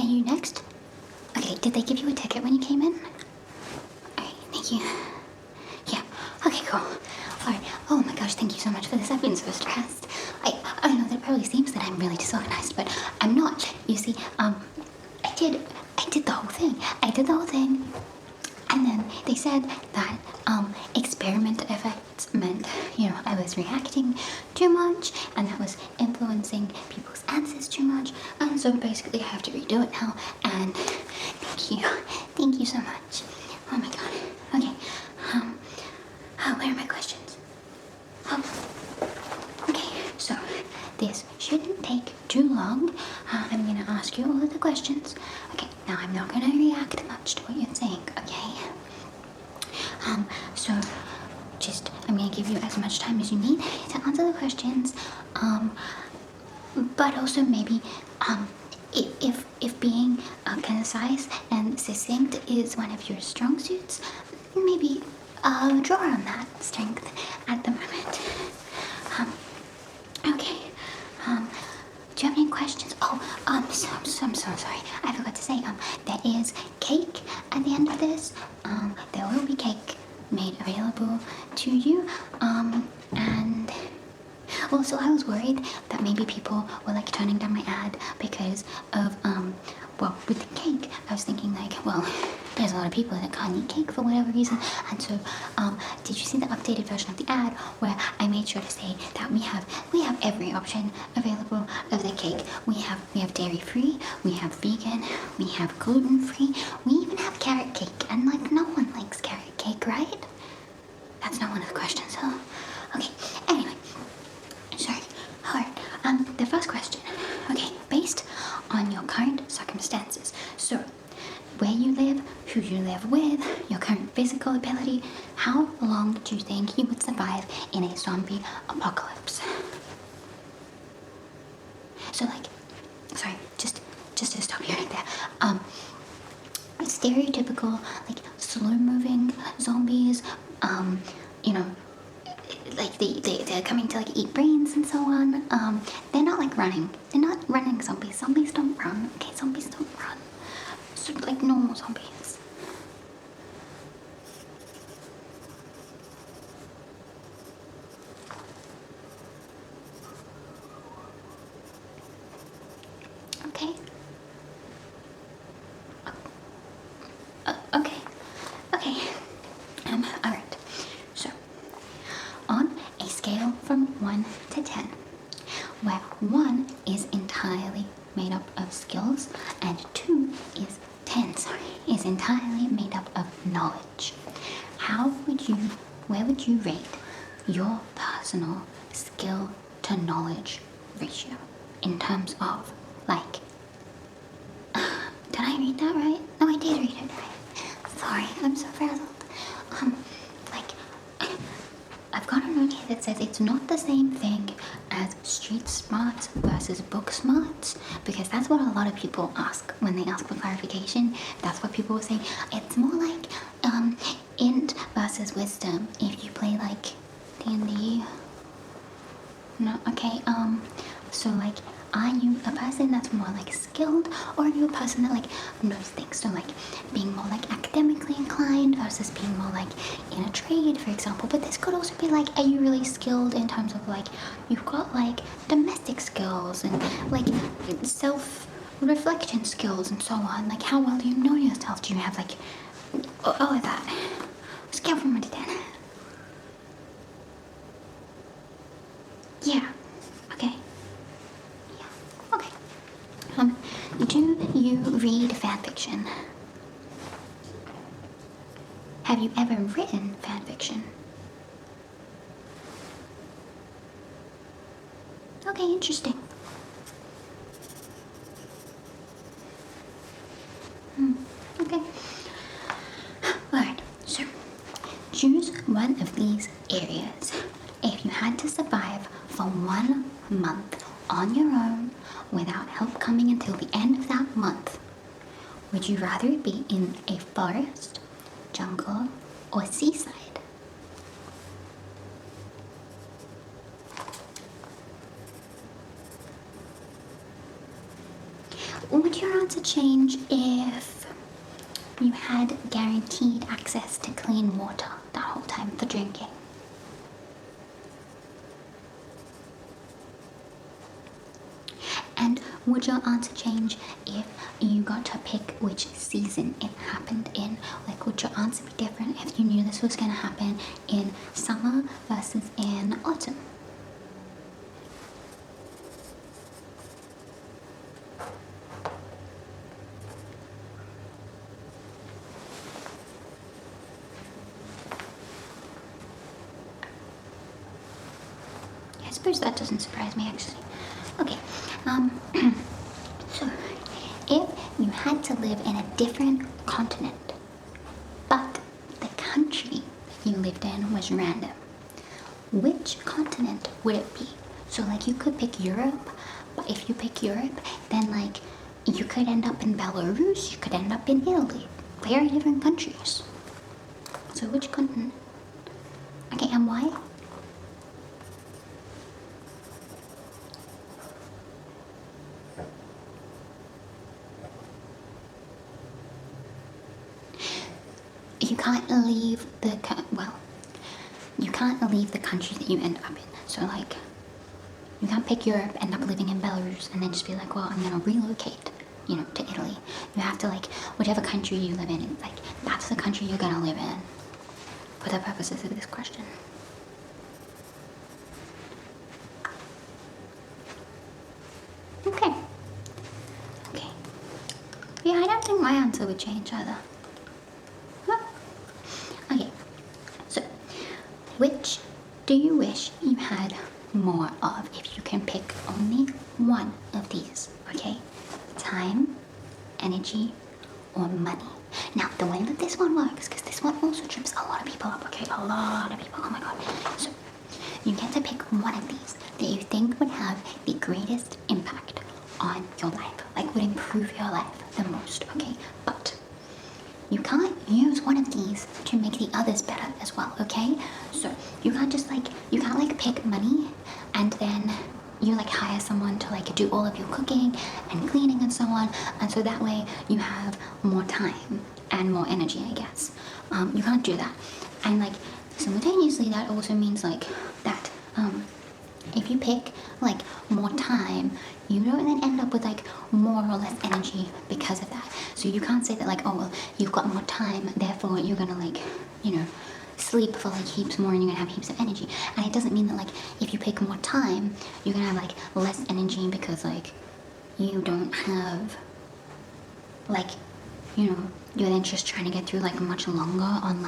you next? Okay, did they give you a ticket when you came in? Alright, thank you. Yeah, okay, cool. Alright, oh my gosh, thank you so much for this. I've been so stressed. I know that probably seems that I'm really disorganized, but I'm not. You see, I did the whole thing. I did the whole thing. And then they said that experiment effects meant, I was reacting too much and that was influencing people's answers too much. And so basically I have to redo it now. And thank you so much. Oh my god. Okay. Where are my questions? Okay, so this shouldn't take too long. I'm gonna ask you all of the questions. Okay, now I'm not gonna react much to what you're saying, okay? So I'm gonna give you as much time as you need to answer the questions. But also maybe, if being concise and succinct is one of your strong suits, maybe draw on that strength at the moment. Okay. Do you have any questions? Oh, I'm so sorry. I forgot to say, there is cake at the end of this. There will be cake made available to you. And also I was worried that maybe people were like turning down my ad because of, with the cake, I was thinking like, well, there's a lot of people that can't eat cake for whatever reason. And so, did you see the updated version of the ad where I made sure to say that we have every option available of the cake. We have dairy free, we have vegan, we have gluten free, we even have carrot cake. And like, no one likes carrot cake, right? That's not one of the questions, huh? Okay, anyway. Sorry. Alright, the first question. Okay, based on your current circumstances. So, where you live, who you live with, your current physical ability, how long do you think you would survive in a zombie apocalypse? So like, sorry, just to stop you right there. Stereotypical, like slow moving zombies, like they're coming to like eat brains and so on. They're not like running. They're not running zombies. Zombies don't run. Okay, zombies don't run. So like normal zombies. Okay. Okay. Alright. So, on a scale from 1 to 10, where 1 is entirely made up of skills and 10 is entirely made up of knowledge, where would you rate your personal skill to knowledge ratio in terms of, like, did I read that right? No, I did read it right. Sorry, I'm so frazzled. I've got a note here that says it's not the same thing as street smarts versus book smarts, because that's what a lot of people ask when they ask for clarification. That's what people will say. It's more like int versus wisdom if you play like D&D. No, okay, so like, are you a person that's more like skilled, or are you a person that like knows things? So like being more like academically inclined versus being more like in a trade, for example. But this could also be like, are you really skilled in terms of like, you've got like domestic skills and like self-reflection skills and so on. Like, how well do you know yourself? Do you have like all of that? Scale from 1 to 10. Yeah. Okay. Yeah. Okay. Do you read fanfiction? Have you ever written fanfiction? Okay, interesting. Okay. Alright, so choose one of these areas. If you had to survive for 1 month on your own without help coming until the end of that month, would you rather be in a forest, jungle, or seaside? Would your answer change if you had guaranteed access to clean water that whole time for drinking? And would your answer change if you got to pick which season it happened in? Like, would your answer be different if you knew this was going to happen in summer versus in autumn? I suppose that doesn't surprise me, actually. Okay, so if you had to live in a different continent, but the country that you lived in was random, which continent would it be? So, like, you could pick Europe, but if you pick Europe, then, like, you could end up in Belarus, you could end up in Italy. Very different countries. So, which continent? Okay, and why? You can't leave you can't leave the country that you end up in. So, like, you can't pick Europe, end up living in Belarus, and then just be like, well, I'm gonna relocate, to Italy. You have to, like, whichever country you live in, like, that's the country you're gonna live in for the purposes of this question. Okay. Okay. Yeah, I don't think my answer would change either. Okay, so which do you wish you had more of if you can pick only one of these? Okay, time, energy, or money. Now, the way that this one works, because this one also trips a lot of people up, okay? A lot of people, oh my god. So, you get to pick one of these that you think would have the greatest impact on your life, like would improve your life the most, okay? But you can't use one of these to make the others better as well, okay? So you can't just you can't pick money and then you hire someone to do all of your cooking and cleaning and so on, and so that way you have more time and more energy, I guess. You can't do that. And simultaneously that also means that if you pick more time, you don't then end up with more or less energy because of that. So you can't say that oh well, you've got more time, therefore you're gonna sleep for heaps more and you're gonna have heaps of energy. And it doesn't mean that if you pick more time, you're gonna have less energy because you don't have you're then just trying to get through much longer on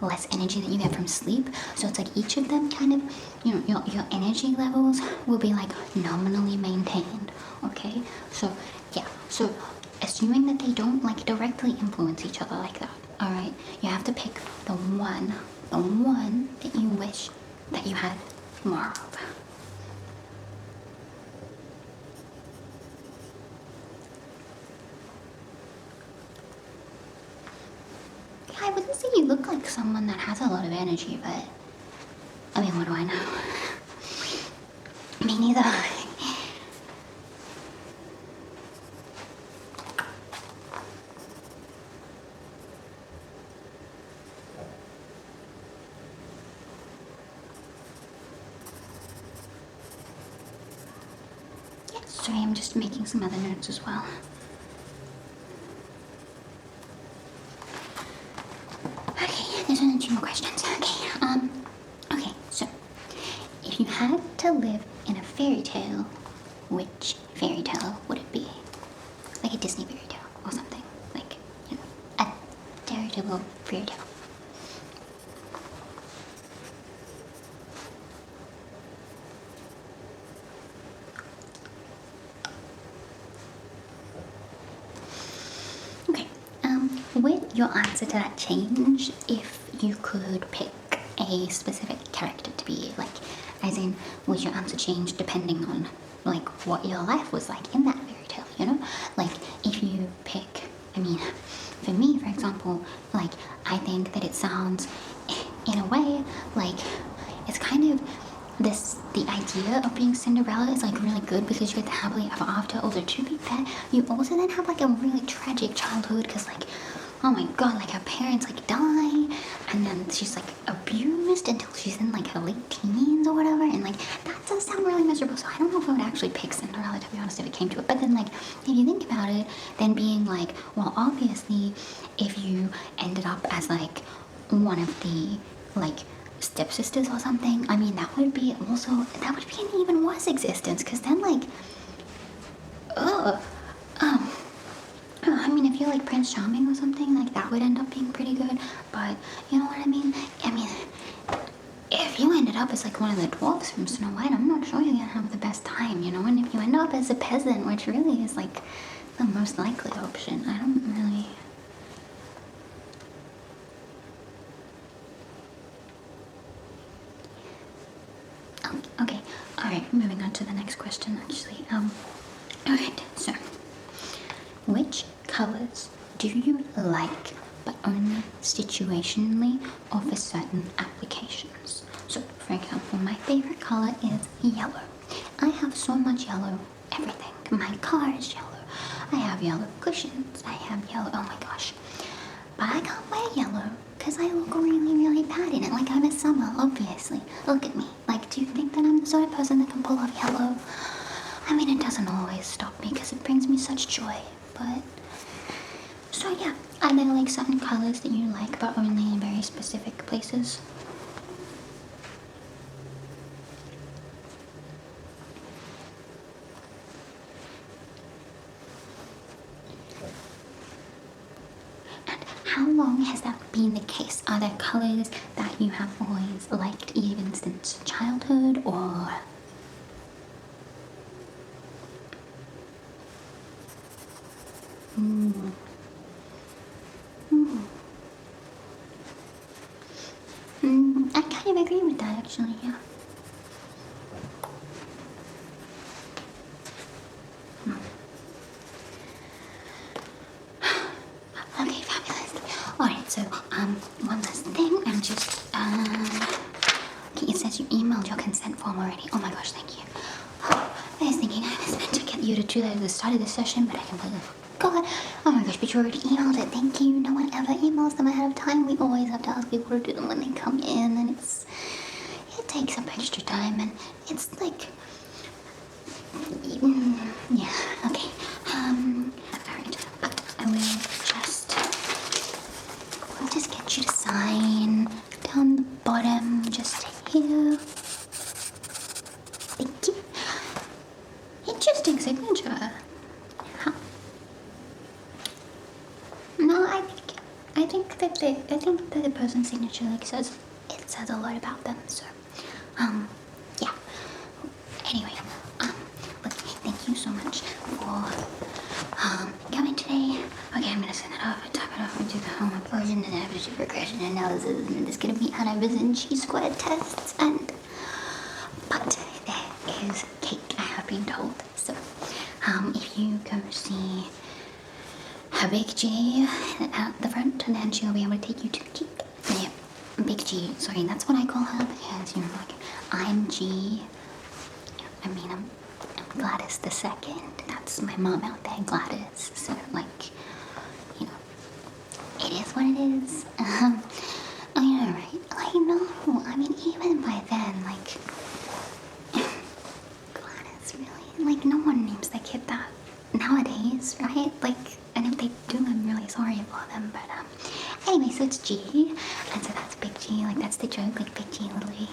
less energy that you get from sleep. So it's each of them kind of your energy levels will be nominally maintained. Okay, so yeah, so assuming that they don't directly influence each other like that, all right, you have to pick the one that you wish that you had more of. I wouldn't say you look like someone that has a lot of energy, but I mean, what do I know? Me neither. Yeah, sorry, I'm just making some other notes as well. There's only 2 more questions. Okay, so if you had to live in a fairy tale, which fairy tale would it be? Like a Disney fairy tale or something. A stereotypical fairy tale. Okay, would your answer to that change if you could pick a specific character to be as in, would your answer change depending on what your life was in that fairy tale, if you pick, I mean, for me, for example, I think that it sounds in a way it's kind of the idea of being Cinderella is like really good because you get the happily ever after. Also, to be fair, you also then have like a really tragic childhood because like, oh my god, like her parents like die, and then she's like abused until she's in like her late teens or whatever, and like that does sound really miserable. So I don't know if I would actually pick Cinderella, to be honest, if it came to it. But then like if you think about it, then being like, well, obviously if you ended up as like one of the like stepsisters or something, I mean that would be an even worse existence, because then like ugh I mean, if you're like Prince Charming or something, like that would end up being pretty good. But you know what I mean? I mean, if you ended up as like one of the dwarfs from Snow White, I'm not sure you're gonna have the best time, you know? And if you end up as a peasant, which really is like the most likely option, I don't really. Okay, alright, moving on to the next question actually. Alright, so which colors do you like but only situationally or for certain applications? So for example, my favorite color is yellow. I have so much yellow everything. My car is yellow. I have yellow cushions. I have yellow, oh my gosh. But I can't wear yellow because I look really, really bad in it. Like I'm a summer, obviously. Look at me. Like, do you think that I'm the sort of person that can pull off yellow? I mean, it doesn't always stop me because it brings me such joy. But, so yeah, are there like certain colors that you like but only in very specific places? How long has that been the case? Are there colors that you have always liked even since childhood, or? Mm. Mm. I kind of agree with that actually, yeah. Okay, fabulous. Alright, so, one last thing. I'm just, okay, it says you emailed your consent form already. Oh my gosh, thank you. I was thinking I was meant to get you to do that at the start of the session, but I completely forgot. Oh my gosh, but you already emailed it. Thank you. No one ever emails them ahead of time. We always have to ask people to do them when they come in, and it takes up extra time, and it's like, yeah, okay. Alright, I will I'll just get you to sign down the bottom, just here. Thank you. Interesting signature. Huh. No, I think that the person's signature like says a lot about them. So, yeah. Anyway, look, thank you so much for coming today. Okay, I'm gonna send it off and type it off and do the homework version and aptitude regression analysis, and it's gonna be Anna's and Chi-squared tests, but there is cake, I have been told. So, if you go see her Big G at the front, and then she'll be able to take you to the cake. Yeah, Big G, sorry, that's what I call her because, you know, like, I'm G. I mean, I'm Gladys the second. That's my mom out there, Gladys. So, like, you know, it is what it is. I know, right? I know. I mean, even by then, like, Gladys, really? Like, no one names their kid that nowadays, right? Like, and if they do, I'm really sorry for them. But, anyway, so it's G. And so that's Big G. Like, that's the joke, like, Big G, little E.